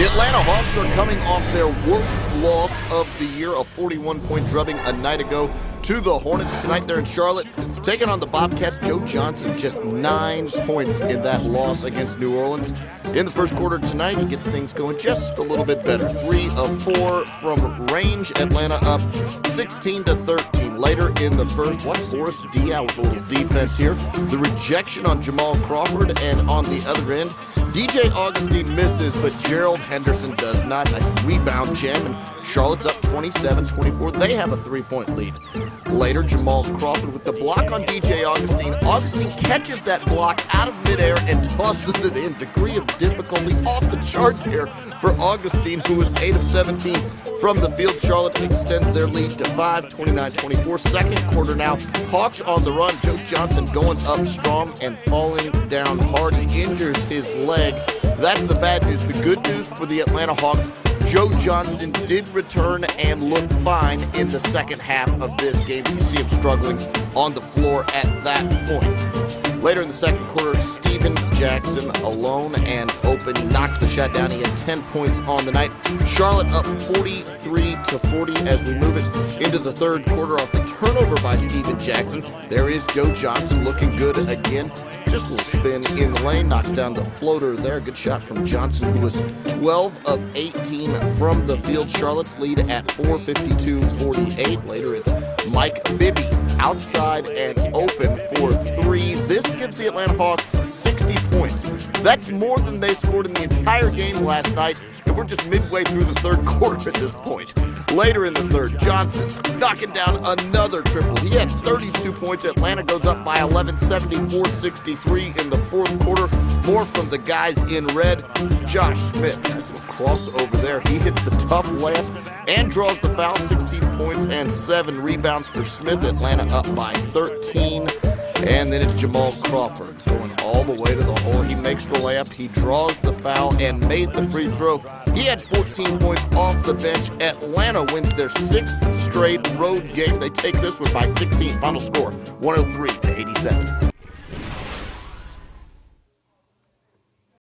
The Atlanta Hawks are coming off their worst loss of the year, a 41-point drubbing a night ago to the Hornets. Tonight they're in Charlotte, taking on the Bobcats. Joe Johnson just 9 points in that loss against New Orleans. In the first quarter tonight, he gets things going just a little bit better. 3 of 4 from range. Atlanta up 16-13. Later in the first, watch Forrest Diaz with a little defense here. The rejection on Jamal Crawford, and on the other end, DJ Augustine misses, but Gerald Henderson does not. Nice rebound jam, and Charlotte's up 27-24. They have a 3-point lead. Later, Jamal Crawford with the block on DJ Augustine. Augustine catches that block out of midair and tosses it in. Degree of difficulty off the charts here for Augustine, who is 8 of 17 from the field. Charlotte extends their lead to 5, 29-24. Second quarter now. Hawks on the run. Joe Johnson going up strong and falling down hard. He injures his leg. That's the bad news. The good news for the Atlanta Hawks, Joe Johnson did return and look fine in the second half of this game. You see him struggling on the floor at that point. Later in the second quarter, Steven Jackson alone and open. He knocks the shot down. He had 10 points on the night. Charlotte up 43-40 as we move it into the third quarter off the turnover by Steven Jackson. There is Joe Johnson looking good again. Just a little spin in the lane, knocks down the floater there. Good shot from Johnson, who was 12 of 18 from the field. Charlotte's lead at 4:52-48. Later, it's Mike Bibby outside and open for 3. This gives the Atlanta Hawks 60 points. That's more than they scored in the entire game last night, and we're just midway through the third quarter at this point. Later in the third, Johnson knocking down another triple. He had 32 points. Atlanta goes up by 11, 74-63 in the fourth quarter. More from the guys in red. Josh Smith has a crossover there. He hits the tough layup and draws the foul. 16 points and 7 rebounds for Smith. Atlanta up by 13. And then it's Jamal Crawford going all the way to the hole. He makes the layup, he draws the foul, and made the free throw. He had 14 points off the bench. Atlanta wins their 6th straight road game. They take this one by 16. Final score, 103-87.